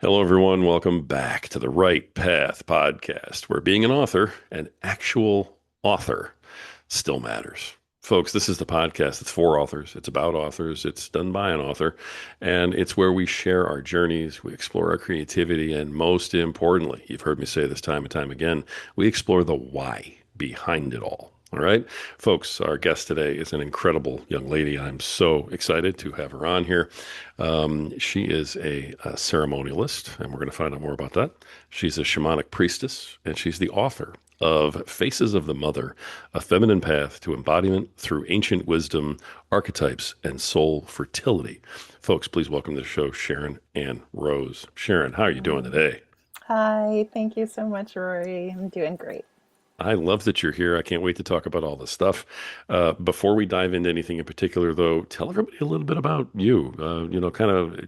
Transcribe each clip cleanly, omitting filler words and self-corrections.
Hello, everyone. Welcome back to the Right Path podcast, where being an author, an actual author, still matters. Folks, this is the podcast that's for authors. It's about authors. It's done by an author. And it's where we share our journeys, we explore our creativity, and most importantly, you've heard me say this time and time again, we explore the why behind it all. All right, folks, our guest today is an incredible young lady. I'm so excited to have her on here. She is a ceremonialist, and we're going to find out more about that. She's a shamanic priestess, and she's the author of Faces of the Mother, a feminine path to embodiment through ancient wisdom, archetypes, and soul fertility. Folks, please welcome to the show Sharon Ann Rose. Sharon, how are you doing today? Hi, thank you so much, Rory. I'm doing great. I love that you're here. I can't wait to talk about all this stuff. Before we dive into anything in particular, though, tell everybody a little bit about you. Kind of,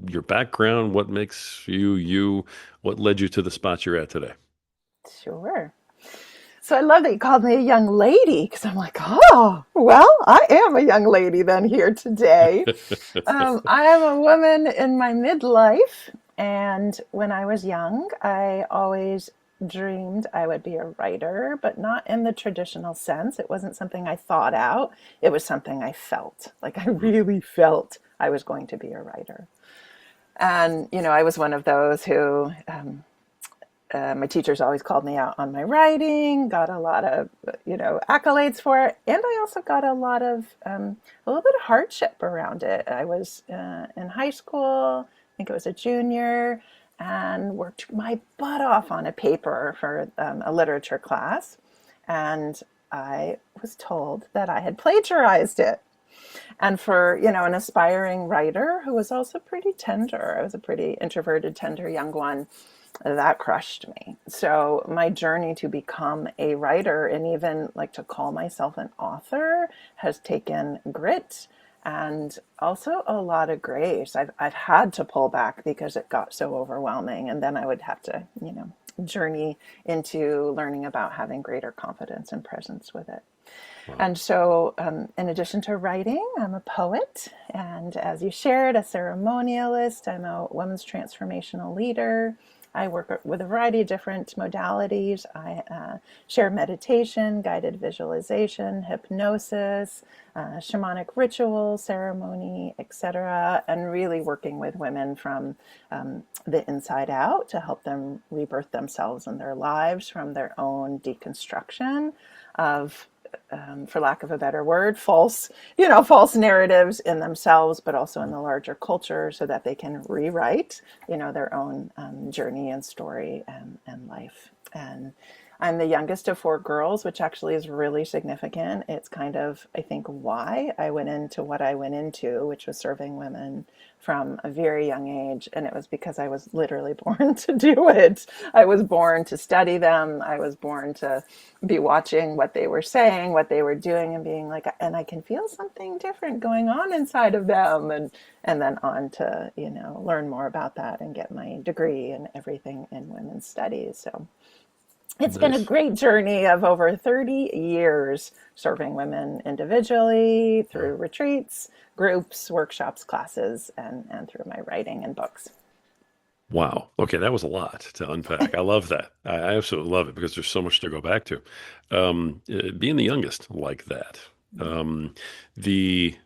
your background, what makes you you, what led you to the spot you're at today. Sure. So I love that you called me a young lady because I'm like, oh, well, I am a young lady then here today. I am a woman in my midlife. And when I was young, I always dreamed I would be a writer, but not in the traditional sense. It wasn't something I thought out, it was something I felt. Like I really felt I was going to be a writer. And, I was one of those who my teachers always called me out on my writing, got a lot of, accolades for it. And I also got a little bit of hardship around it. I was in high school, I think it was a junior, and worked my butt off on a paper for a literature class. And I was told that I had plagiarized it. And for, an aspiring writer who was also pretty tender, I was a pretty introverted, tender young one, that crushed me. So my journey to become a writer and even like to call myself an author has taken grit and also a lot of grace. I've had to pull back because it got so overwhelming. And then I would have to, journey into learning about having greater confidence and presence with it. Wow. And so, in addition to writing, I'm a poet. And as you shared, a ceremonialist. I'm a women's transformational leader. I work with a variety of different modalities. I share meditation, guided visualization, hypnosis, shamanic ritual, ceremony, etc., and really working with women from the inside out to help them rebirth themselves and their lives from their own deconstruction of for lack of a better word, false narratives in themselves, but also in the larger culture so that they can rewrite, their own journey and story and life. And I'm the youngest of four girls, which actually is really significant. It's kind of, I think, why I went into what I went into, which was serving women from a very young age. And it was because I was literally born to do it. I was born to study them. I was born to be watching what they were saying, what they were doing, and being like, and I can feel something different going on inside of them. And then on to, learn more about that and get my degree and everything in women's studies. So it's been a Nice. great journey of over 30 years serving women individually Wow. through retreats, groups, workshops, classes, and through my writing and books. Wow. Okay, that was a lot to unpack. I love that. I absolutely love it because there's so much to go back to. Being the youngest like that, um, the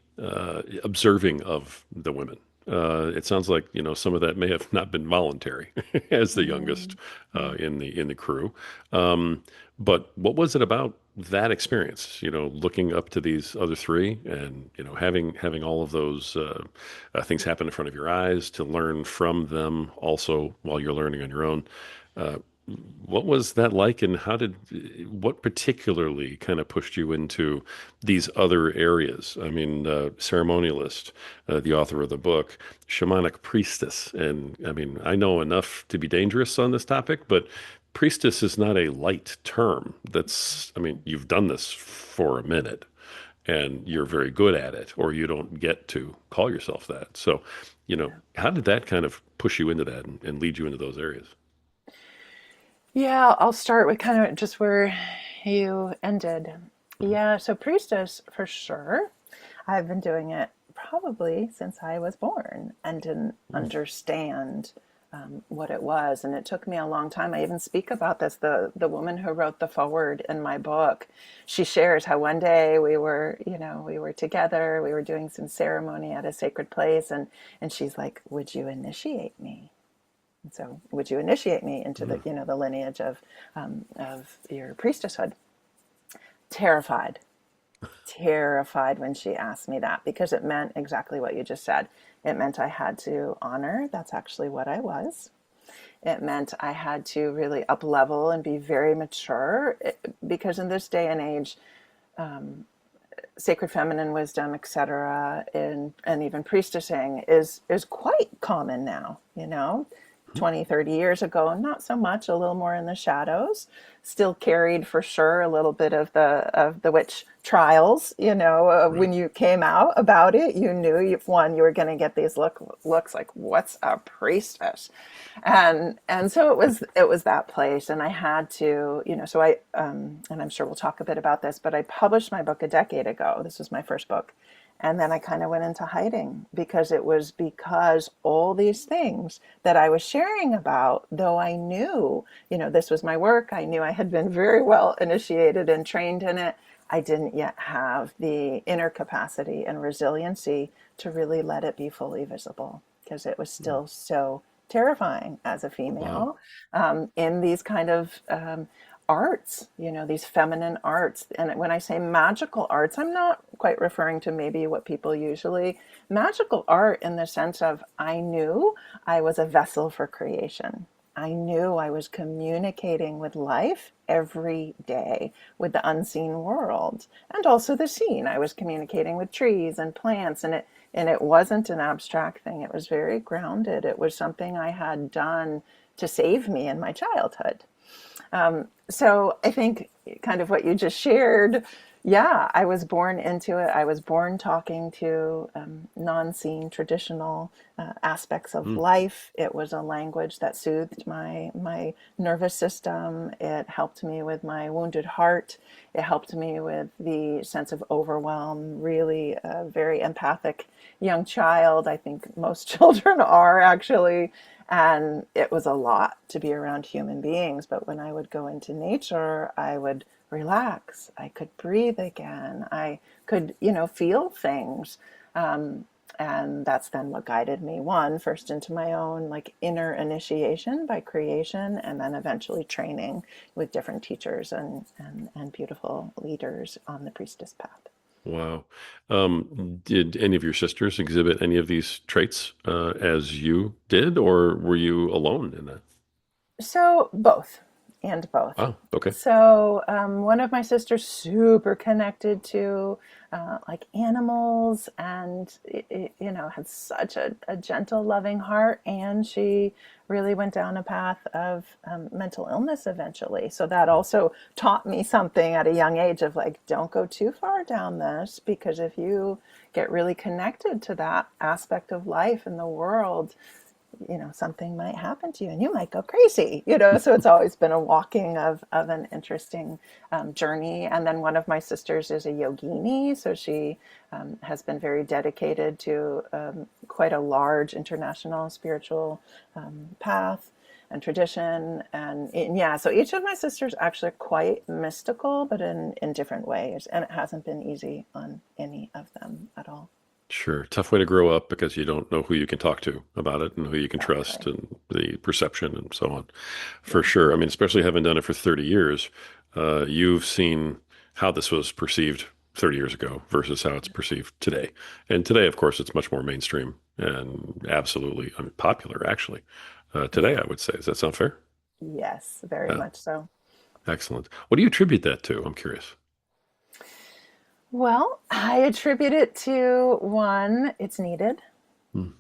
observing of the women. It sounds like some of that may have not been voluntary as the youngest Mm-hmm. in the crew. Um, but what was it about that experience? Looking up to these other three, and having all of those things happen in front of your eyes to learn from them, also while you're learning on your own. Uh, what was that like, and what particularly kind of pushed you into these other areas? I mean, ceremonialist, the author of the book, shamanic priestess. And I mean, I know enough to be dangerous on this topic, but priestess is not a light term. I mean, you've done this for a minute and you're very good at it, or you don't get to call yourself that. So, Yeah. how did that kind of push you into that and lead you into those areas? Yeah, I'll start with kind of just where you ended. Yeah, so priestess for sure. I've been doing it probably since I was born and didn't understand what it was. And it took me a long time. I even speak about this. The woman who wrote the foreword in my book, she shares how one day we were together, we were doing some ceremony at a sacred place, and she's like, "Would you initiate me?" And so, would you initiate me into Mm. the lineage of your priestesshood? Terrified, terrified when she asked me that, because it meant exactly what you just said. It meant I had to honor that's actually what I was. It meant I had to really up level and be very mature, because in this day and age, sacred feminine wisdom, etc., and even priestessing is quite common now. 20, 30 years ago, not so much, a little more in the shadows. Still carried for sure a little bit of the witch trials. Right. When you came out about it, you knew you were going to get these looks like, what's a priestess? And so it was that place, and I had to, so and I'm sure we'll talk a bit about this, but I published my book a decade ago. This was my first book. And then I kind of went into hiding, because all these things that I was sharing about, though I knew, this was my work, I knew I had been very well initiated and trained in it, I didn't yet have the inner capacity and resiliency to really let it be fully visible, because it was Mm. still so terrifying as a Wow. female, in these kind of arts, these feminine arts. And when I say magical arts, I'm not quite referring to maybe what people usually magical art, in the sense of, I knew I was a vessel for creation. I knew I was communicating with life every day, with the unseen world, and also the seen. I was communicating with trees and plants, and it wasn't an abstract thing. It was very grounded. It was something I had done to save me in my childhood. So I think kind of what you just shared, yeah, I was born into it. I was born talking to non-seen traditional aspects of Mm. life. It was a language that soothed my nervous system. It helped me with my wounded heart. It helped me with the sense of overwhelm. Really, a very empathic young child. I think most children are, actually. And it was a lot to be around human beings. But when I would go into nature, I would relax. I could breathe again. I could, feel things. Um, and that's then what guided me, one, first into my own like inner initiation by creation, and then eventually training with different teachers and beautiful leaders on the priestess path. Wow. Did any of your sisters exhibit any of these traits as you did, or were you alone in that? So both, and both. Oh, okay. So one of my sisters super connected to like animals, and had such a gentle, loving heart, and she really went down a path of mental illness eventually. So that also taught me something at a young age of like, don't go too far down this, because if you get really connected to that aspect of life in the world, something might happen to you and you might go crazy. So it's always been a walking of an interesting journey. And then one of my sisters is a yogini, so she has been very dedicated to quite a large international spiritual path and tradition. And yeah, so each of my sisters actually are quite mystical, but in different ways, and it hasn't been easy on any of them at all. Sure. Tough way to grow up because you don't know who you can talk to about it and who you can trust Exactly. and the perception and so on. For Yeah. sure. I mean, especially having done it for 30 years, you've seen how this was perceived 30 years ago versus how it's perceived today. And today, of course, it's much more mainstream and absolutely, I mean, popular, actually. Today, I would say. Does that sound fair? Yes, very Yeah. much so. Excellent. What do you attribute that to? I'm curious. Well, I attribute it to, one, it's needed. Hmm.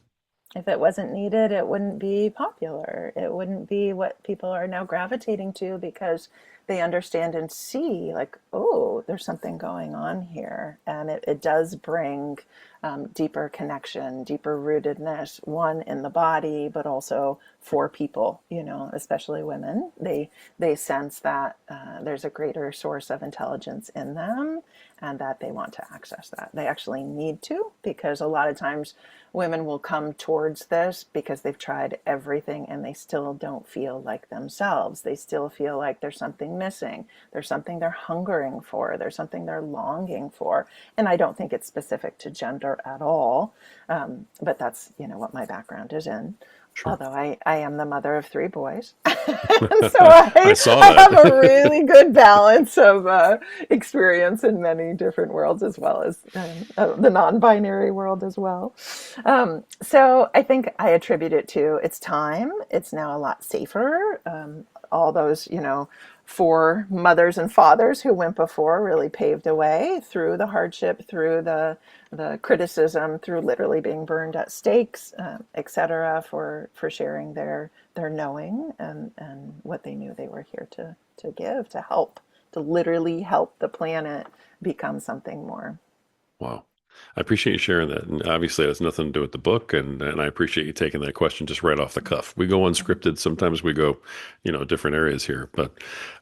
If it wasn't needed, it wouldn't be popular. It wouldn't be what people are now gravitating to, because they understand and see like, oh, there's something going on here. And it does bring deeper connection, deeper rootedness, one in the body, but also for people, especially women. They sense that there's a greater source of intelligence in them and that they want to access that. They actually need to, because a lot of times women will come towards this because they've tried everything and they still don't feel like themselves. They still feel like there's something missing. There's something they're hungering for. There's something they're longing for. And I don't think it's specific to gender at all. But that's, what my background is in. Sure. Although I am the mother of three boys. And so I, I saw I have a that. really good balance of experience in many different worlds, as well as the non-binary world as well. So I think I attribute it to its time. It's now a lot safer. All those, four mothers and fathers who went before really paved a way through the hardship, through the criticism, through literally being burned at stakes, etc., for sharing their knowing and what they knew they were here to give, to help, to literally help the planet become something more. Wow. I appreciate you sharing that. And obviously, it has nothing to do with the book. And I appreciate you taking that question just right off the cuff. We go unscripted. Sometimes we go, different areas here. But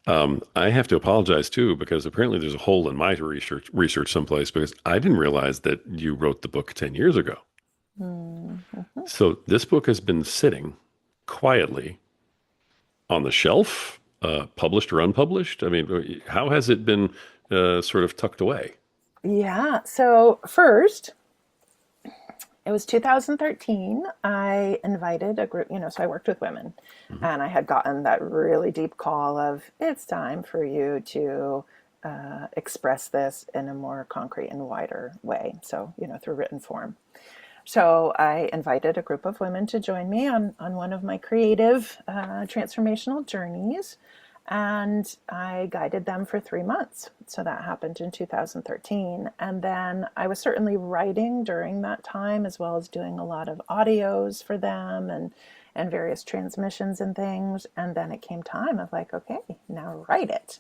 I have to apologize too, because apparently there's a hole in my research someplace because I didn't realize that you wrote the book 10 years ago. Mm-hmm. So this book has been sitting quietly on the shelf, published or unpublished. I mean, how has it been sort of tucked away? Yeah. So first, it was 2013. I invited a group, so I worked with women, Mhm. and I had gotten that really deep call of it's time for you to express this in a more concrete and wider way. So, through written form. So I invited a group of women to join me on one of my creative transformational journeys. And I guided them for 3 months. So that happened in 2013. And then I was certainly writing during that time, as well as doing a lot of audios for them and various transmissions and things. And then it came time of like, okay, now write it.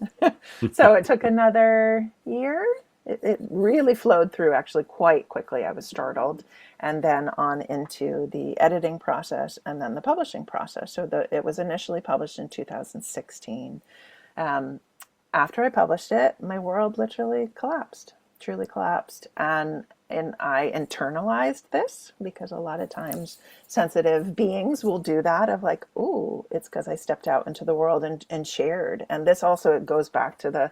So it took another year. It really flowed through actually quite quickly. I was startled. And then on into the editing process and then the publishing process. So it was initially published in 2016. Um, After I published it, my world literally collapsed, truly collapsed. And I internalized this because a lot of times sensitive beings will do that of like, ooh, it's because I stepped out into the world and shared. And this also goes back to the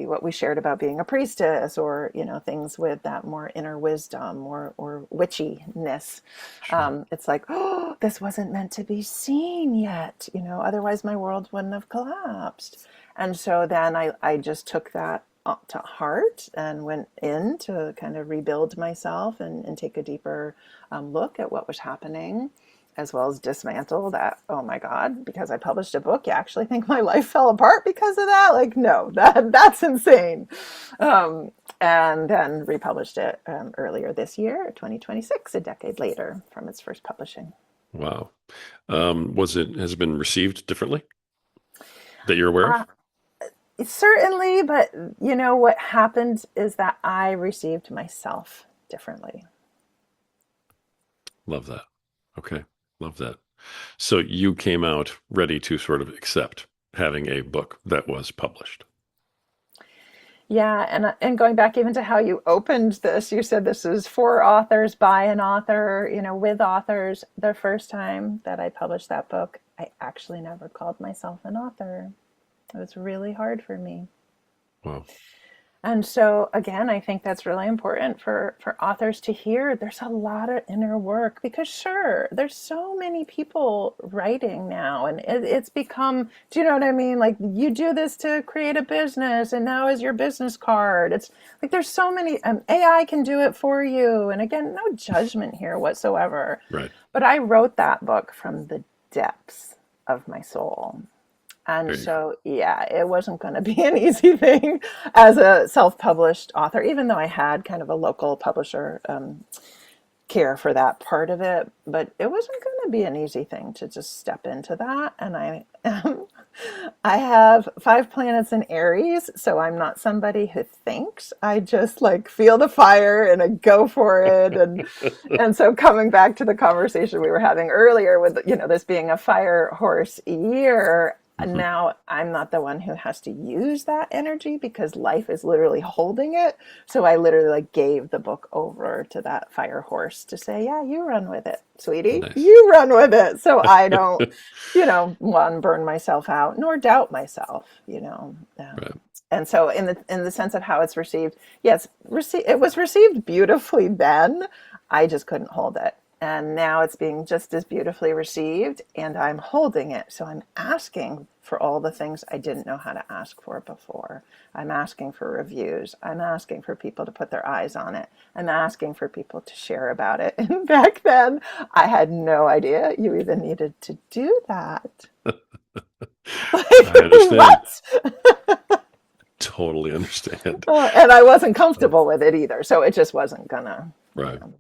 what we shared about being a priestess, or things with that more inner wisdom or witchiness. Sure. It's like, oh, this wasn't meant to be seen yet, otherwise my world wouldn't have collapsed. And so then I just took that to heart and went in to kind of rebuild myself and take a deeper look at what was happening, as well as dismantle that, oh my God, because I published a book, you actually think my life fell apart because of that? Like, no, that's insane. And then republished it earlier this year, 2026, a decade later from its first publishing. Wow. Has it been received differently that you're aware Uh, of? Certainly, but what happened is that I received myself differently. Love that. Okay. Love that. So you came out ready to sort of accept having a book that was published. Yeah, and going back even to how you opened this, you said this is for authors, by an author, with authors. The first time that I published that book, I actually never called myself an author. It was really hard for me. Wow. And so again, I think that's really important for authors to hear. There's a lot of inner work because sure, there's so many people writing now, and it's become, do you know what I mean? Like you do this to create a business and now is your business card. It's like there's so many, AI can do it for you. And again, no judgment here whatsoever. Right. But I wrote that book from the depths of my soul. And There you go. so, yeah, it wasn't going to be an easy thing as a self-published author, even though I had kind of a local publisher care for that part of it. But it wasn't going to be an easy thing to just step into that. And I I have 5 planets in Aries, so I'm not somebody who thinks. I just like feel the fire and I go for it. And so coming back to the conversation we were having earlier with, this being a fire horse year, Mhm. now I'm not the one who has to use that energy because life is literally holding it. So I literally like gave the book over to that fire horse to say, yeah, you run with it, sweetie. Nice. You run with it. So I don't one, burn myself out, nor doubt myself. Right. And so in the sense of how it's received, yes, it was received beautifully then. I just couldn't hold it. And now it's being just as beautifully received, and I'm holding it. So I'm asking for all the things I didn't know how to ask for before. I'm asking for reviews. I'm asking for people to put their eyes on it. I'm asking for people to share about it. And back then, I had no idea you even needed to do that. I Like, understand. what? Totally understand. And I wasn't comfortable with it either. So it just wasn't gonna, you Right. know.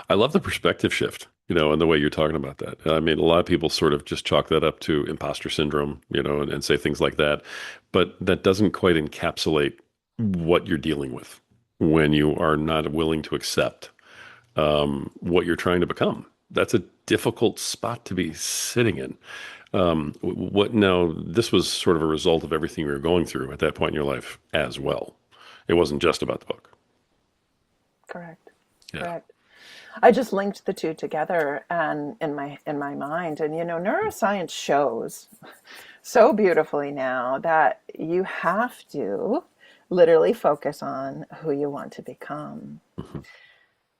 I love the perspective shift, and the way you're talking about that. I mean, a lot of people sort of just chalk that up to imposter syndrome, and say things like that. But that doesn't quite encapsulate what you're dealing with when you are not willing to accept what you're trying to become. That's a difficult spot to be sitting in. What now? This was sort of a result of everything you were going through at that point in your life as well. It wasn't just about the book. Correct. Yeah. Correct. I just linked the two together and in my mind. And neuroscience shows so beautifully now that you have to literally focus on who you want to become. Mhm.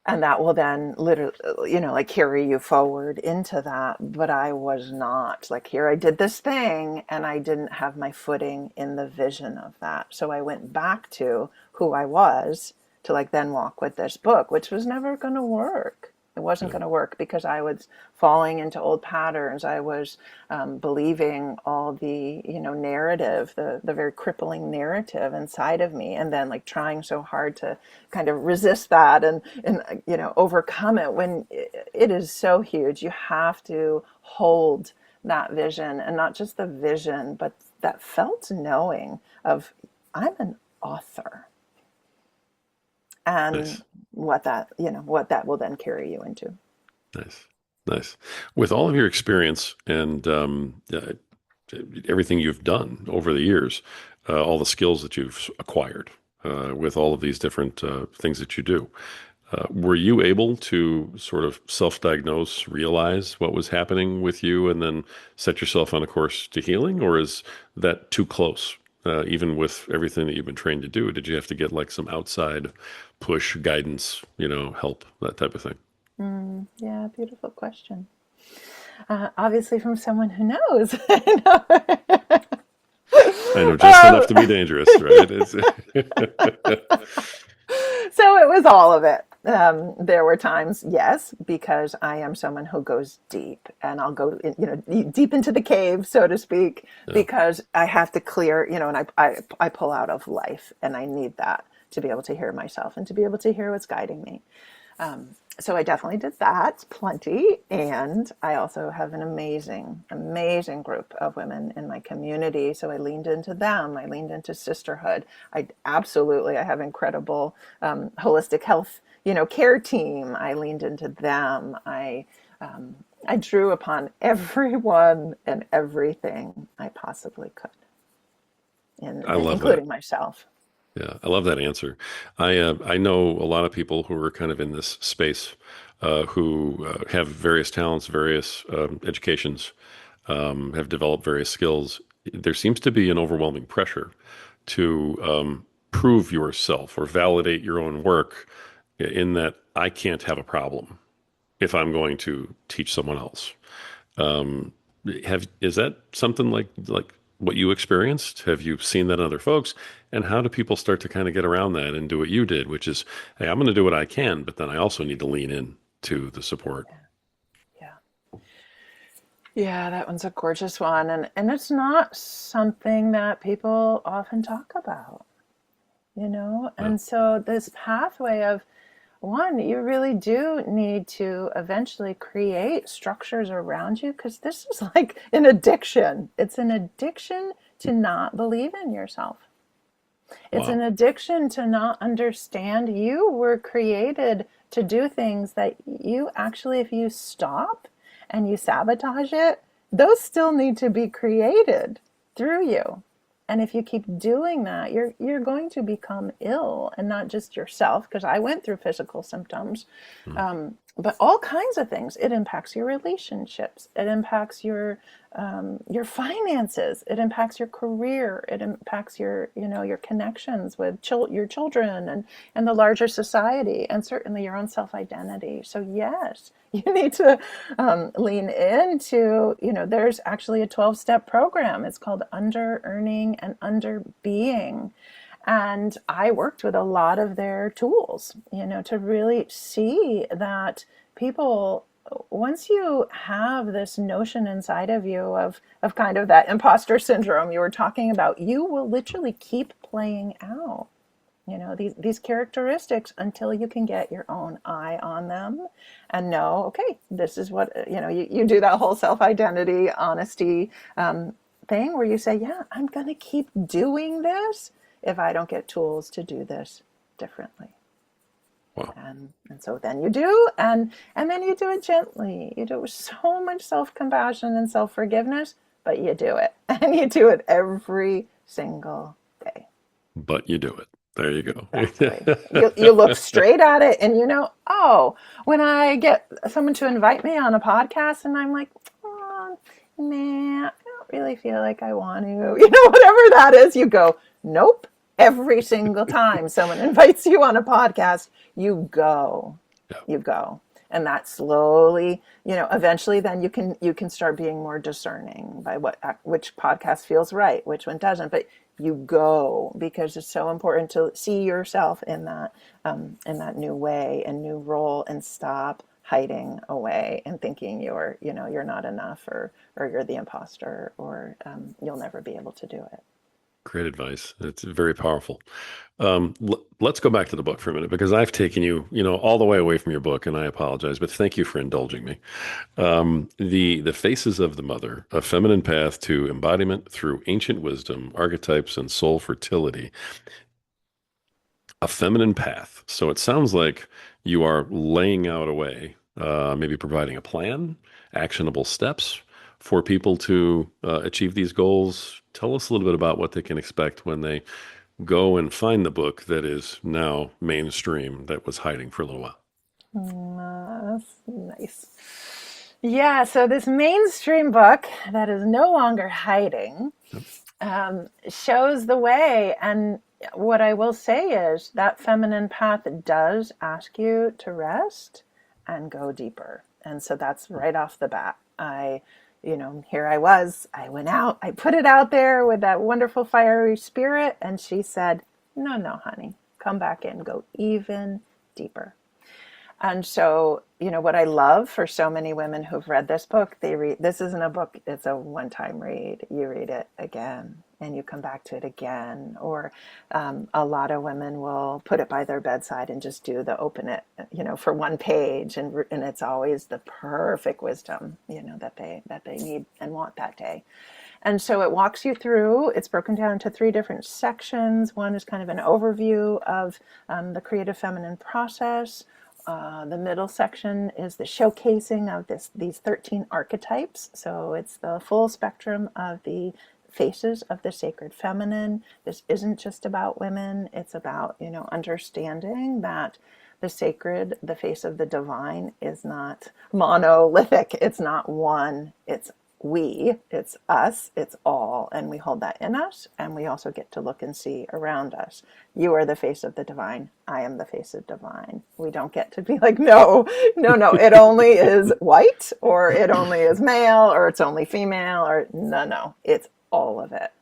And that will then literally, like carry you forward into that. But I was not like, here I did this thing and I didn't have my footing in the vision of that. So I went back to who I was to like then walk with this book, which was never going to work. It wasn't Yeah. going to work because I was falling into old patterns. I was believing all the narrative, the very crippling narrative inside of me, and then like trying so hard to kind of resist that and overcome it when it is so huge. You have to hold that vision, and not just the vision, but that felt knowing of I'm an author, and Nice. what that will then carry you into. Nice. Nice. With all of your experience and everything you've done over the years, all the skills that you've acquired, with all of these different things that you do, were you able to sort of self-diagnose, realize what was happening with you, and then set yourself on a course to healing, or is that too close? Even with everything that you've been trained to do, did you have to get like some outside push, guidance, help, that type of thing? Yeah, beautiful question. Obviously, from someone who knows. You know? I know just enough um, to be dangerous, right? so it was all of it. There were times, yes, because I am someone who goes deep, and I'll go, deep into the cave, so to speak, Yeah. because I have to clear, and I pull out of life, and I need that to be able to hear myself and to be able to hear what's guiding me. So I definitely did that plenty. And I also have an amazing, amazing group of women in my community. So I leaned into them. I leaned into sisterhood. I have incredible holistic health, care team. I leaned into them. I drew upon everyone and everything I possibly could, I love that. including myself. Yeah, I love that answer. I know a lot of people who are kind of in this space, who have various talents, various educations, have developed various skills. There seems to be an overwhelming pressure to prove yourself or validate your own work, in that I can't have a problem if I'm going to teach someone else. Um, is that something like what you experienced? Have you seen that in other folks? And how do people start to kind of get around that and do what you did, which is, hey, I'm going to do what I can, but then I also need to lean in to the support. Yeah. Yeah, that one's a gorgeous one. And it's not something that people often talk about, you know? Yeah. And so this pathway of One, you really do need to eventually create structures around you because this is like an addiction. It's an addiction to not believe in yourself. It's an Wow. addiction to not understand you were created to do things that you actually, if you stop and you sabotage it, those still need to be created through you. And if you keep doing that, you're going to become ill, and not just yourself, because I went through physical symptoms, Mm. but all kinds of things. It impacts your relationships. It impacts your finances. It impacts your career. It impacts your connections with your children and the larger society, and certainly your own self identity. So yes, you need to lean into, there's actually a 12-step program. It's called Under Earning and Under Being. And I worked with a lot of their tools, to really see that people, once you have this notion inside of you of kind of that imposter syndrome you were talking about, you will literally keep playing out, these characteristics until you can get your own eye on them and know, okay, this is what, you do that whole self-identity, honesty thing where you say, yeah, I'm going to keep doing this if I don't get tools to do this differently. Wow. And so then you do, and then you do it gently. You do it with so much self-compassion and self-forgiveness, but you do it. And you do it every single day. But you do it. There you Exactly. go. You look straight at it and oh, when I get someone to invite me on a podcast and I'm like, oh, nah, I don't really feel like I want to, whatever that is, you go, nope. Every single time someone invites you on a podcast, you go. Yeah. You go. And that slowly, eventually then you can start being more discerning by which podcast feels right, which one doesn't. But you go, because it's so important to see yourself in that new way and new role, and stop hiding away and thinking you're not enough, or you're the imposter, or you'll never be able to do it. Great advice. It's very powerful. Let's go back to the book for a minute because I've taken you, all the way away from your book, and I apologize, but thank you for indulging me. The Faces of the Mother: A Feminine Path to Embodiment Through Ancient Wisdom, Archetypes, and Soul Fertility. A feminine path. So it sounds like you are laying out a way, maybe providing a plan, actionable steps for people to achieve these goals. Tell us a little bit about what they can expect when they go and find the book that is now mainstream that was hiding for a little while. That's nice. Yeah, so this mainstream book that is no longer hiding Yep. shows the way. And what I will say is that feminine path does ask you to rest and go deeper. And so that's right off the bat. Here I went out, I put it out there with that wonderful fiery spirit. And she said, no, no, honey, come back in, go even deeper. And so, what I love for so many women who've read this book, this isn't a book, it's a one-time read. You read it again and you come back to it again. Or a lot of women will put it by their bedside and just do the open it, for one page. And it's always the perfect wisdom, that they need and want that day. And so it walks you through, it's broken down into 3 different sections. One is kind of an overview of the creative feminine process. The middle section is the showcasing of these 13 archetypes. So it's the full spectrum of the faces of the sacred feminine. This isn't just about women. It's about, understanding that the sacred, the face of the divine, is not monolithic. It's not one. It's it's us, it's all, and we hold that in us, and we also get to look and see around us. You are the face of the divine. I am the face of divine. We don't get to be like, no, no, no, it only is white, or it only is male, or it's only female, or no, no, it's all of it.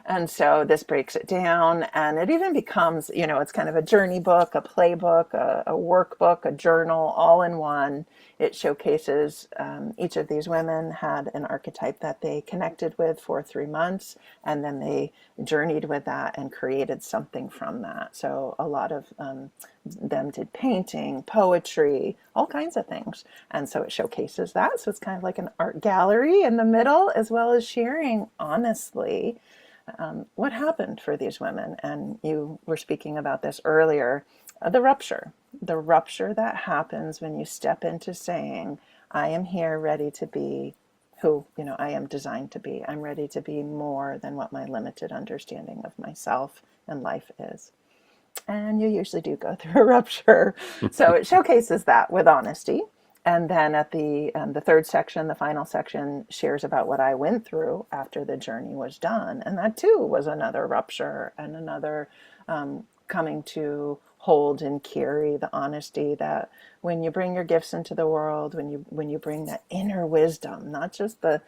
And so this breaks it down, and it even becomes, it's kind of a journey book, a playbook, a workbook, a journal, all in one. it showcases each of these women had an archetype that they connected with for 3 months, and then they journeyed with that and created something from that. So a lot of them did painting, poetry, all kinds of things. And so it showcases that. So it's kind of like an art gallery in the middle, as well as sharing honestly what happened for these women. And you were speaking about this earlier, the rupture that happens when you step into saying, I am here ready to be who, I am designed to be. I'm ready to be more than what my limited understanding of myself and life is. And you usually do go through a rupture. So it showcases that with honesty. And then at the third section, the final section, shares about what I went through after the journey was done. And that too was another rupture and another coming to hold and carry the honesty that when you bring your gifts into the world, when you bring that inner wisdom, not just the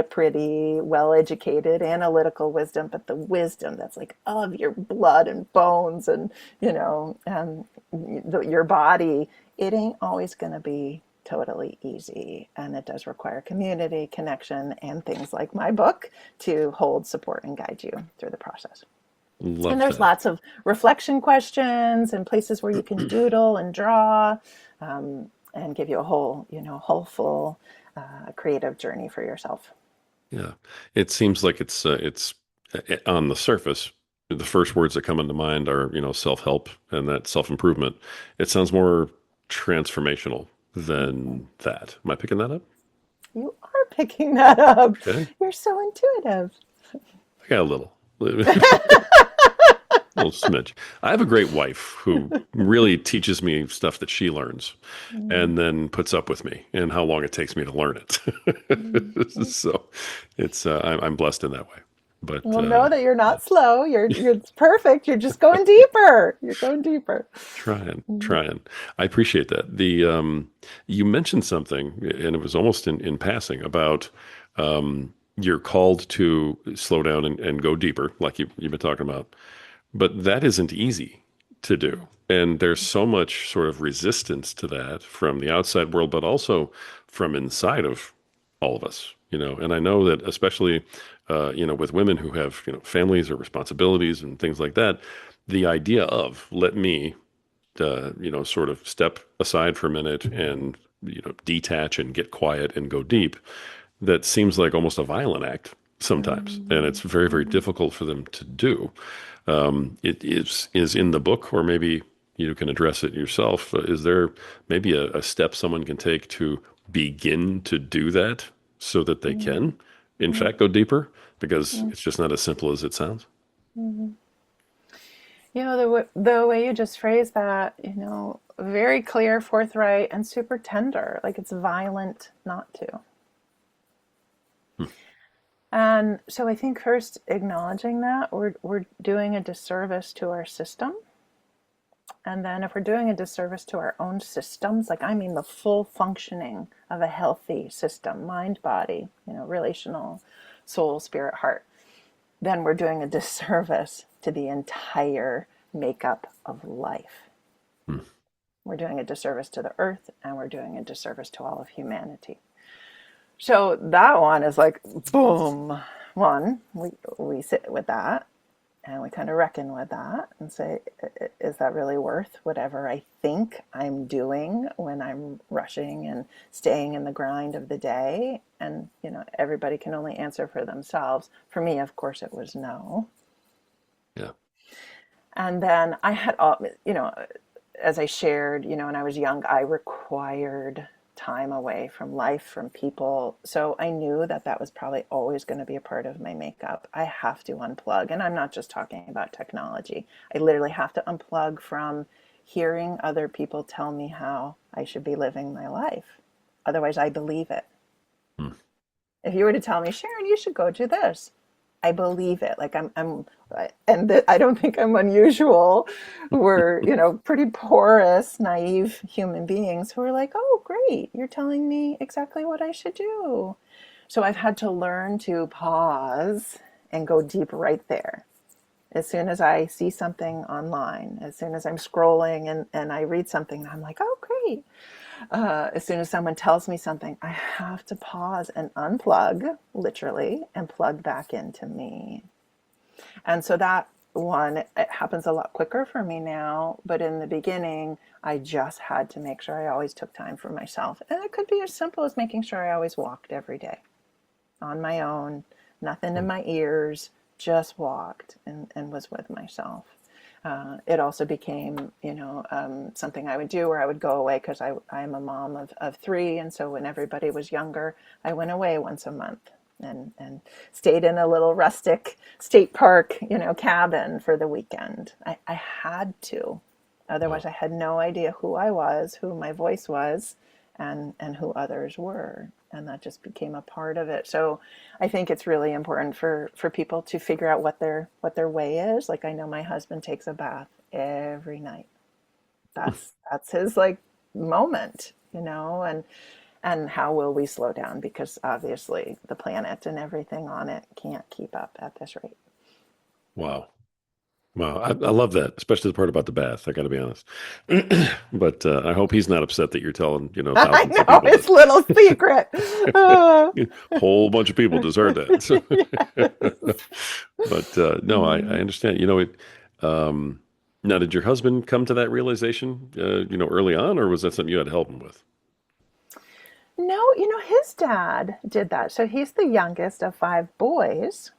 pretty, well-educated, analytical wisdom, but the wisdom that's like of your blood and bones and your body, it ain't always going to be totally easy, and it does require community, connection, and things like my book to hold, support, and guide you through the process. And Love there's that. lots of reflection questions and places where you can doodle and draw, and give you a whole, whole full creative journey for yourself. Yeah. It seems like it's on the surface. The first words that come into mind are, self-help and that self-improvement. It sounds more transformational than that. Am I picking that up? You are picking that up. Okay. You're so intuitive. I got a little. Little smidge. I have a great wife who really teaches me stuff that she learns Mm, and then puts up with me and how long it takes me to learn mm, it. mm. So I'm blessed in that way. But Well, know that you're yeah, not slow. You're it's perfect. You're just going deeper. You're going deeper. Mm, trying. I appreciate that. You mentioned something, and it was almost in passing about you're called to slow down and go deeper, like you've been talking about. But that isn't easy to do. And there's so much sort of resistance to that from the outside world, but also from inside of all of us, And I know that especially, with women who have, families or responsibilities and things like that, the idea of let me, sort of step aside for a minute and, detach and get quiet and go deep, that seems like almost a violent act sometimes. And it's mm, very, very mhm. difficult for them to do. It is in the book, or maybe you can address it yourself. Is there maybe a step someone can take to begin to do that so that they Mm, can, in mm, fact, go deeper? Because mm, it's just not as simple as it sounds. mhm. The way you just phrased that, very clear, forthright, and super tender. Like it's violent not to. Hmm. And so I think first acknowledging that we're doing a disservice to our system. And then if we're doing a disservice to our own systems, like I mean the full functioning of a healthy system, mind, body, relational, soul, spirit, heart, then we're doing a disservice to the entire makeup of life. Hmm. We're doing a disservice to the earth, and we're doing a disservice to all of humanity. So that one is like, boom. One, we sit with that and we kind of reckon with that and say, is that really worth whatever I think I'm doing when I'm rushing and staying in the grind of the day? And, everybody can only answer for themselves. For me, of course, it was no. Yeah. And then I had all, as I shared, when I was young, I required time away from life, from people. So I knew that that was probably always going to be a part of my makeup. I have to unplug. And I'm not just talking about technology. I literally have to unplug from hearing other people tell me how I should be living my life. Otherwise, I believe it. Hmm. If you were to tell me, Sharon, you should go do this, I believe it. Like I don't think I'm unusual. We're, pretty porous, naive human beings who are like, oh, great, you're telling me exactly what I should do. So I've had to learn to pause and go deep right there. As soon as I see something online, as soon as I'm scrolling and I read something, I'm like, oh, great. As soon as someone tells me something, I have to pause and unplug, literally, and plug back into me. And so that one, it happens a lot quicker for me now. But in the beginning, I just had to make sure I always took time for myself. And it could be as simple as making sure I always walked every day on my own, nothing in my ears, just walked and was with myself. It also became, something I would do where I would go away because I'm a mom of three. And so when everybody was younger, I went away once a month and stayed in a little rustic state park, cabin for the weekend. I had to. Otherwise, Wow. I had no idea who I was, who my voice was, and who others were. And that just became a part of it. So I think it's really important for people to figure out what their way is. Like I know my husband takes a bath every night. That's his like moment, and how will we slow down? Because obviously the planet and everything on it can't keep up at this rate. Wow. Wow. I love that, especially the part about the bath. I got to be honest. But I hope he's not upset that you're telling, I thousands of know people his little secret. Oh, a whole bunch of people deserve that. So, yes. but no, I Mm. understand. Um, now, did your husband come to that realization, early on, or was that something you had to help him with? No, his dad did that. So he's the youngest of five boys.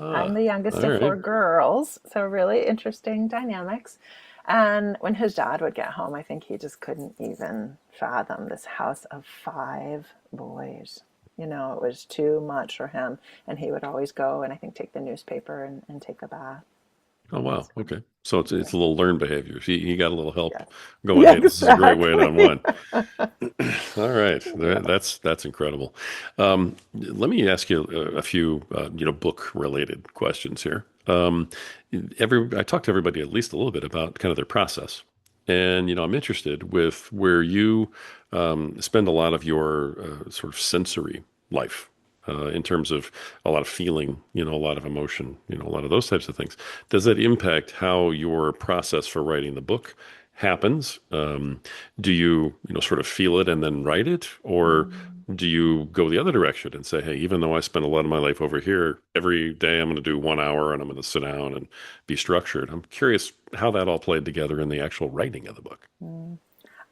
I'm Ah, the youngest all of four right. girls, so really interesting dynamics. And when his dad would get home, I think he just couldn't even fathom this house of five boys. It was too much for him. And he would always go and I think take the newspaper and take a bath. Oh, wow. So, Okay. So it's yeah. a little learned behavior. He got a little help Yeah. going, Yeah, hey, this is a great way to exactly. unwind. All right, Yeah. that's incredible. Let me ask you a few, book related questions here. I talk to everybody at least a little bit about kind of their process, and I'm interested with where you spend a lot of your sort of sensory life. In terms of a lot of feeling, a lot of emotion, a lot of those types of things. Does that impact how your process for writing the book happens? Do you, sort of feel it and then write it? Or Mm. do you go the other direction and say, hey, even though I spend a lot of my life over here, every day I'm going to do 1 hour and I'm going to sit down and be structured? I'm curious how that all played together in the actual writing of the book. Mm.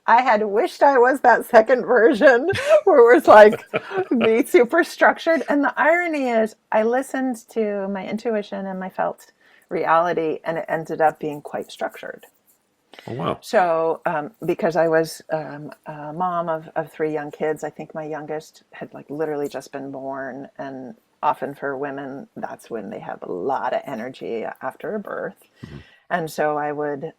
I had wished I was that second version where it was like be super structured. And the irony is, I listened to my intuition and my felt reality, and it ended up being quite structured. Oh, wow. So, because I was a mom of three young kids, I think my youngest had like literally just been born. And often for women, that's when they have a lot of energy after a birth. Mhm. And so I would,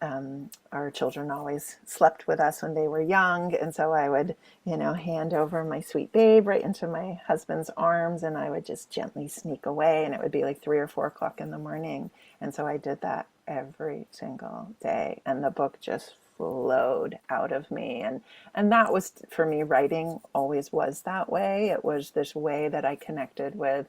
our children always slept with us when they were young. And so I would, hand over my sweet babe right into my husband's arms and I would just gently sneak away. And it would be like 3 or 4 o'clock in the morning. And so I did that every single day. And the book just flowed out of me. And that was for me, writing always was that way. It was this way that I connected with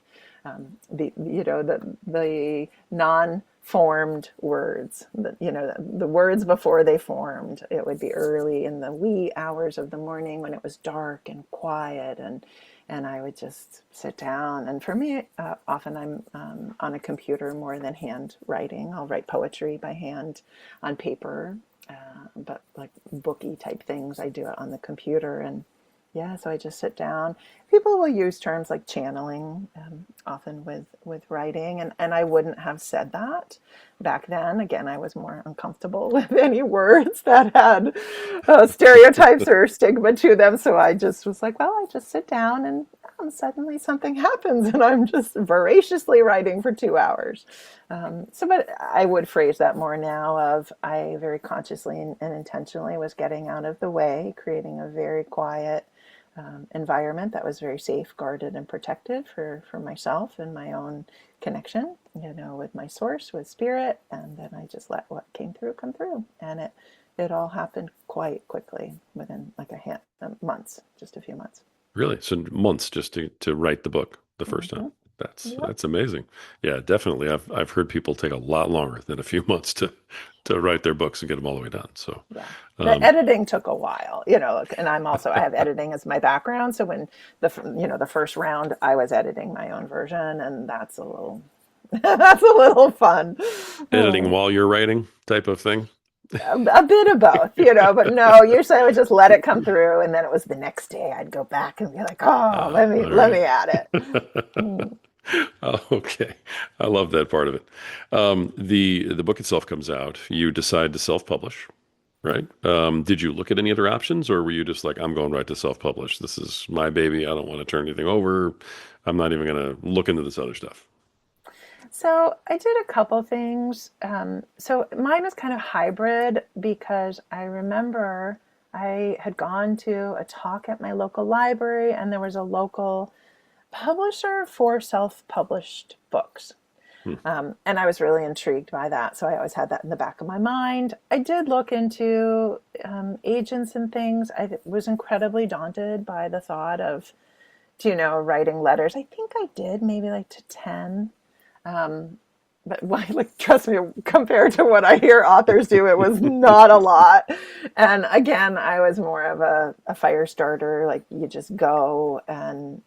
the non-formed words, the words before they formed. It would be early in the wee hours of the morning when it was dark and quiet, and I would just sit down. And for me, often I'm on a computer more than hand writing. I'll write poetry by hand on paper, but like booky type things, I do it on the computer. And yeah, so I just sit down. People will use terms like channeling, often with writing, and I wouldn't have said that back then. Again, I was more uncomfortable with any words that had stereotypes or stigma to them. So I just was like, well, I just sit down and suddenly something happens, and I'm just voraciously writing for 2 hours. But I would phrase that more now of I very consciously and intentionally was getting out of the way, creating a very quiet environment that was very safe, guarded, and protected for myself and my own connection, with my source, with spirit, and then I just let what came through come through, and it all happened quite quickly within like months, just a few months. Really? So months just to write the book the first time. Hmm. Yep. That's amazing. Yeah, definitely. I've heard people take a lot longer than a few months to write their books and get them all the way done. So, Yeah. The um, editing took a while, and I have editing as my background. So when the first round, I was editing my own version, and that's a little, that's a little fun. editing Oh, while you're writing type of thing. a bit of both, but no, usually I would just let it come through. And then it was the next day I'd go back and be like, oh, All let right. me add it. Mm. Oh, okay. I love that part of it. The book itself comes out. You decide to self-publish, right? Did you look at any other options, or were you just like, I'm going right to self-publish? This is my baby. I don't want to turn anything over. I'm not even going to look into this other stuff. So I did a couple things. So mine was kind of hybrid because I remember I had gone to a talk at my local library, and there was a local publisher for self-published books. Hmm. And I was really intrigued by that. So I always had that in the back of my mind. I did look into agents and things. I was incredibly daunted by the thought of, writing letters. I think I did maybe like to 10. But like, trust me, compared to what I hear authors do, it was not a lot. And again, I was more of a fire starter. Like, you just go, and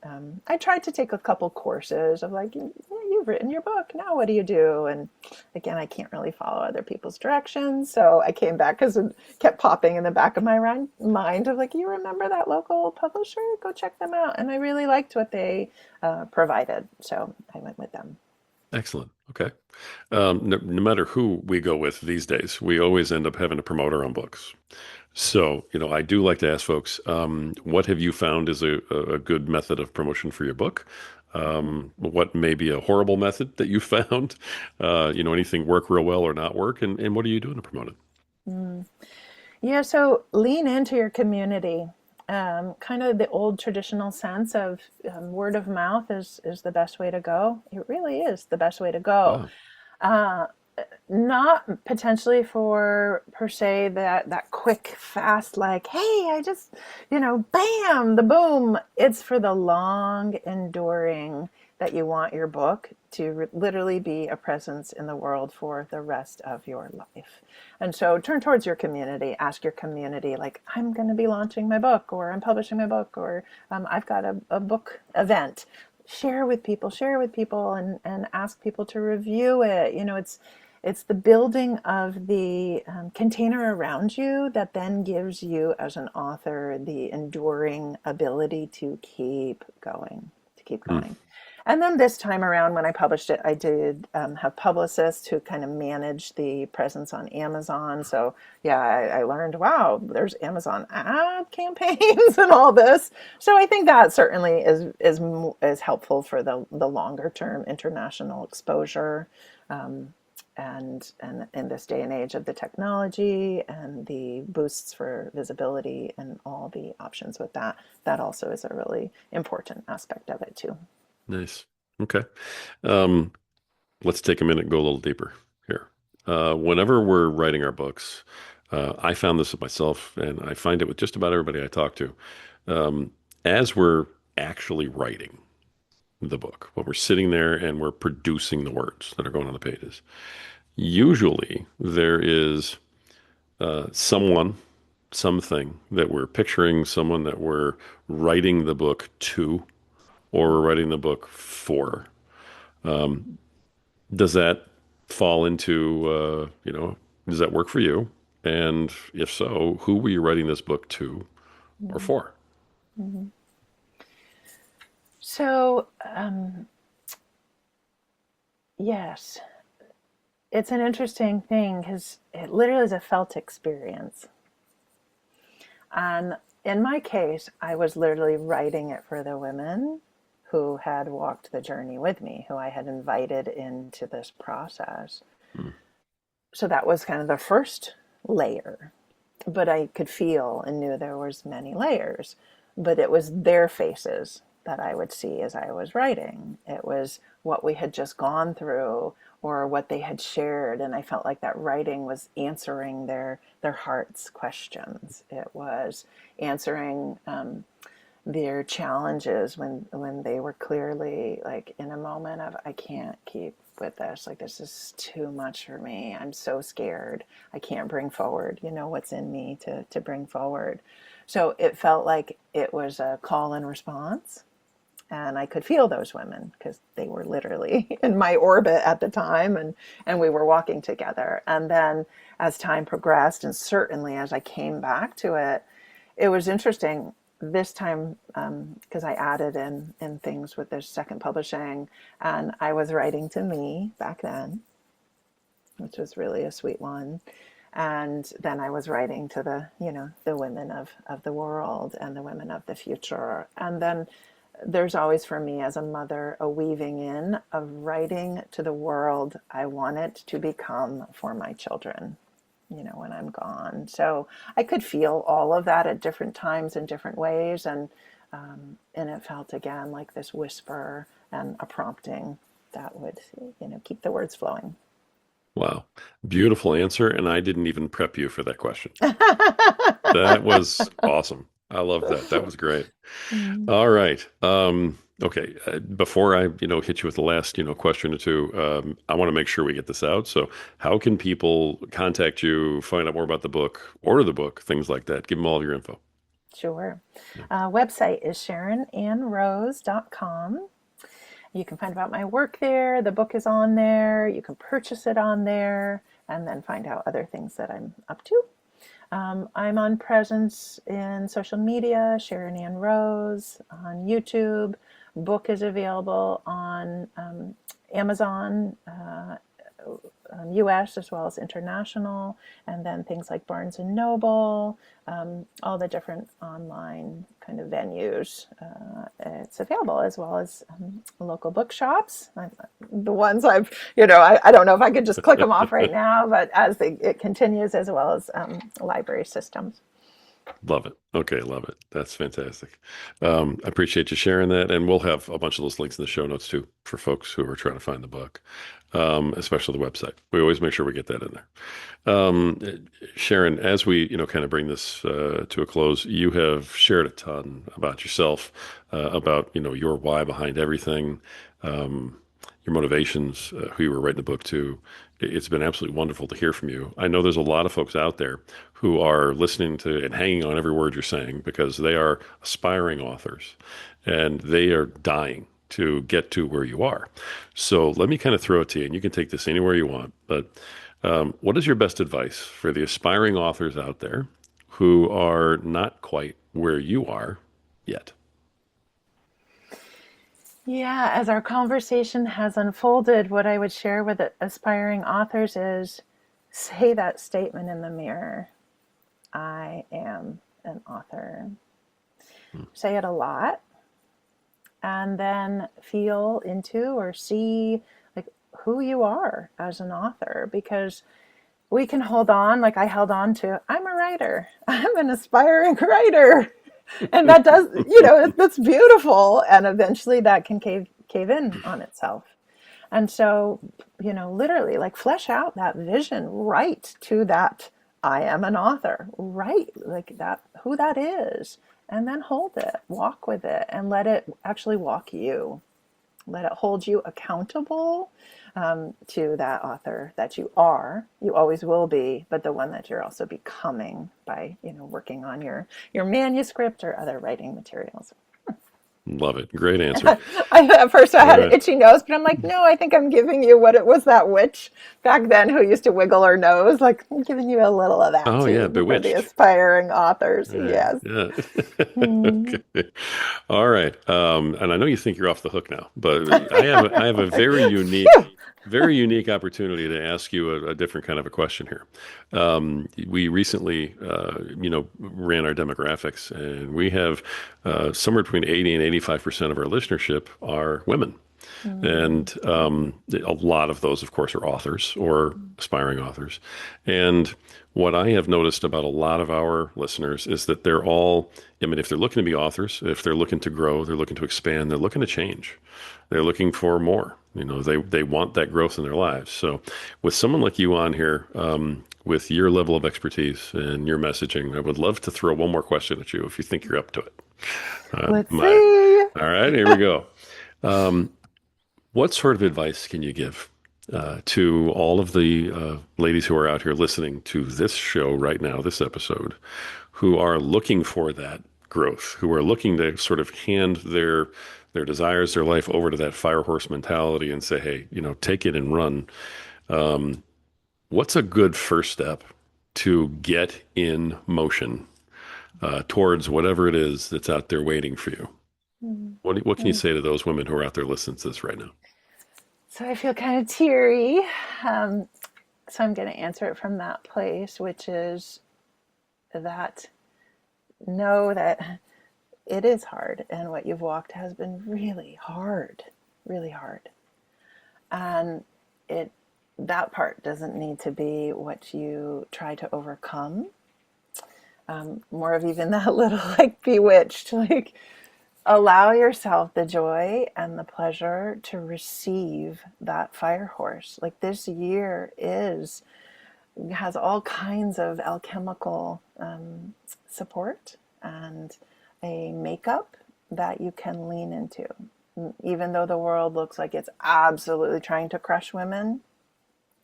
I tried to take a couple courses of like, yeah, you've written your book. Now what do you do? And again, I can't really follow other people's directions. So I came back because it kept popping in the back of my mind of like, you remember that local publisher? Go check them out. And I really liked what they provided. So I went with them. Excellent. Okay. No matter who we go with these days, we always end up having to promote our own books. So, I do like to ask folks, what have you found is a good method of promotion for your book? What may be a horrible method that you found? Anything work real well or not work? And what are you doing to promote it? Mm. Yeah, so lean into your community. Kind of the old traditional sense of word of mouth is the best way to go. It really is the best way to go. Wow. Uh, Not potentially for per se that quick, fast, like, hey, I just, bam, the boom. It's for the long, enduring that you want your book to literally be a presence in the world for the rest of your life. And so turn towards your community, ask your community, like, I'm going to be launching my book, or I'm publishing my book, or I've got a book event. Share with people, and ask people to review it. It's the building of the container around you that then gives you, as an author, the enduring ability to keep going, to keep Hmm. going. And then this time around, when I published it, I did have publicists who kind of manage the presence on Amazon. So yeah, I learned, wow, there's Amazon ad campaigns and all this. So I think that certainly is helpful for the longer term international exposure. Um, and in this day and age of the technology and the boosts for visibility and all the options with that, that also is a really important aspect of it too. Nice. Okay. Um, let's take a minute and go a little deeper here. Whenever we're writing our books, I found this with myself, and I find it with just about everybody I talk to. Um, as we're actually writing the book, when we're sitting there and we're producing the words that are going on the pages, usually there is someone, something that we're picturing, someone that we're writing the book to, or we're writing the book for. Does that fall into, does that work for you? And if so, who were you writing this book to or Mm-hmm. for? Mm-hmm. So, yes, it's an interesting thing because it literally is a felt experience. And in my case, I was literally writing it for the women who had walked the journey with me, who I had invited into this process. Hmm. So that was kind of the first layer. But I could feel and knew there was many layers. But it was their faces that I would see as I was writing. It was what we had just gone through or what they had shared, and I felt like that writing was answering their heart's questions. It was answering their challenges when they were clearly like in a moment of, I can't keep with this, like this is too much for me, I'm so scared, I can't bring forward, what's in me to bring forward. So it felt like it was a call and response, and I could feel those women because they were literally in my orbit at the time, and we were walking together. And then as time progressed, and certainly as I came back to it, it was interesting this time, because I added in things with this second publishing, and I was writing to me back then, which was really a sweet one. And then I was writing to the women of the world and the women of the future. And then there's always for me as a mother a weaving in of writing to the world I want it to become for my children, when I'm gone. So I could feel all of that at different times in different ways, and it felt again like this whisper and a prompting that would keep the words flowing. Wow. Beautiful answer. And I didn't even prep you for that question. That was awesome. I love that. That was great. Mm. All right. Okay. Before I, hit you with the last, question or two, I want to make sure we get this out. So how can people contact you, find out more about the book, order the book, things like that? Give them all of your info. Sure. Website is sharonannrose.com. You can find about my work there. The book is on there. You can purchase it on there and then find out other things that I'm up to. I'm on presence in social media, Sharon Ann Rose, on YouTube. Book is available on Amazon, US as well as international, and then things like Barnes and Noble, all the different online kind of venues. It's available as well as local bookshops. The ones I don't know if I could just click them off right now, but as it continues, as well as library systems. Love it. Okay, love it. That's fantastic. I appreciate you sharing that, and we'll have a bunch of those links in the show notes too for folks who are trying to find the book, especially the website. We always make sure we get that in there. Sharon, as we kind of bring this to a close, you have shared a ton about yourself, about your why behind everything, your motivations, who you were writing the book to. It's been absolutely wonderful to hear from you. I know there's a lot of folks out there who are listening to and hanging on every word you're saying because they are aspiring authors and they are dying to get to where you are. So let me kind of throw it to you, and you can take this anywhere you want. But what is your best advice for the aspiring authors out there who are not quite where you are yet? Yeah, as our conversation has unfolded, what I would share with aspiring authors is say that statement in the mirror. I am an author. Say it a lot, and then feel into or see like who you are as an author, because we can hold on, like I held on to, I'm a writer. I'm an aspiring writer. And that does, that's beautiful. And eventually that can cave in on itself. And so, literally like flesh out that vision, right to that, I am an author, right? Like that, who that is, and then hold it, walk with it, and let it actually walk you. Let it hold you accountable to that author that you are, you always will be, but the one that you're also becoming by, working on your manuscript or other writing materials. Love it. Great answer. At first I All had an right. itchy nose, but I'm like, no, I think I'm giving you what it was, that witch back then who used to wiggle her nose. Like, I'm giving you a little of that Oh yeah, too for the Bewitched. aspiring authors. Yeah, Yes. yeah. Mm. Okay. All right. And I know you think you're off the hook now, but I have a very unique opportunity to ask you a different kind of a question here. We recently, ran our demographics, and we have somewhere between 80 and 85% of our listenership are women. Mm. And a lot of those, of course, are authors or aspiring authors. And what I have noticed about a lot of our listeners is that they're all, I mean, if they're looking to be authors, if they're looking to grow, they're looking to expand, they're looking to change, they're looking for more. They want that growth in their lives. So with someone like you on here, with your level of expertise and your messaging, I would love to throw one more question at you if you think you're up to it. Let's My, see. all right, here we go. Um, what sort of advice can you give to all of the ladies who are out here listening to this show right now, this episode, who are looking for that growth, who are looking to sort of hand their desires, their life over to that fire horse mentality and say, hey, take it and run. What's a good first step to get in motion towards whatever it is that's out there waiting for you? What can you Mm. say to those women who are out there listening to this right now? So I feel kind of teary. Um, so I'm going to answer it from that place, which is that know that it is hard and what you've walked has been really hard, really hard. And it that part doesn't need to be what you try to overcome. More of even that little like bewitched, like allow yourself the joy and the pleasure to receive that fire horse. Like this year is has all kinds of alchemical support and a makeup that you can lean into. Even though the world looks like it's absolutely trying to crush women,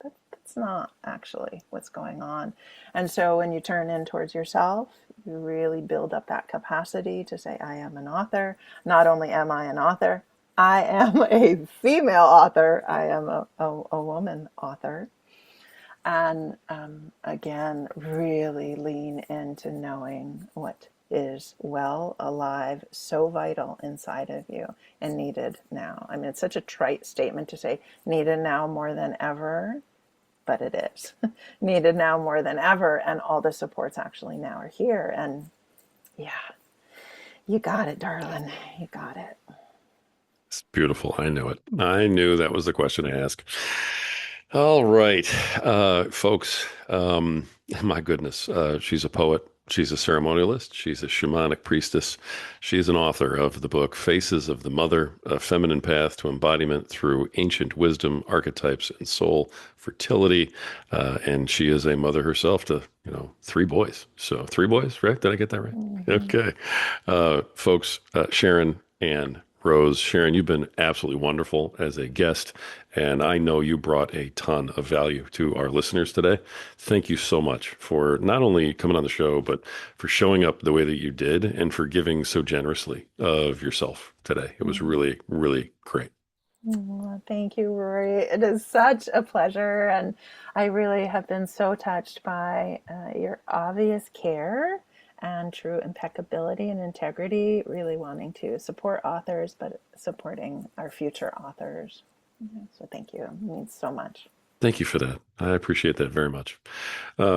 that's not actually what's going on. And so when you turn in towards yourself, you really build up that capacity to say, I am an author. Not only am I an author, I am a female author. I am a woman author. And again, really lean into knowing what is well alive, so vital inside of you and needed now. I mean, it's such a trite statement to say needed now more than ever, but it is needed now more than ever. And all the supports actually now are here. And yeah, you got it, darling. You got it. It's beautiful. I knew it. I knew that was the question to ask. All right, folks. My goodness, she's a poet. She's a ceremonialist. She's a shamanic priestess. She's an author of the book Faces of the Mother, A Feminine Path to Embodiment Through Ancient Wisdom, Archetypes, and Soul Fertility. And she is a mother herself to, three boys. So three boys, right? Did I get that right? Mm-hmm. Okay. Folks, Sharon Ann Rose. Sharon, you've been absolutely wonderful as a guest, and I know you brought a ton of value to our listeners today. Thank you so much for not only coming on the show, but for showing up the way that you did and for giving so generously of yourself today. It was really, really great. Oh, thank you, Rory. It is such a pleasure. And I really have been so touched by your obvious care and true impeccability and integrity, really wanting to support authors, but supporting our future authors. So thank you. It means so much. Thank you for that. I appreciate that very much.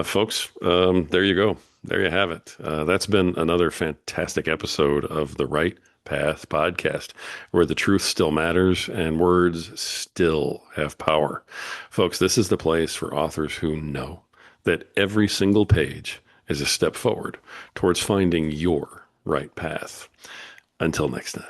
Folks, there you go. There you have it. That's been another fantastic episode of the Right Path podcast, where the truth still matters and words still have power. Folks, this is the place for authors who know that every single page is a step forward towards finding your right path. Until next time.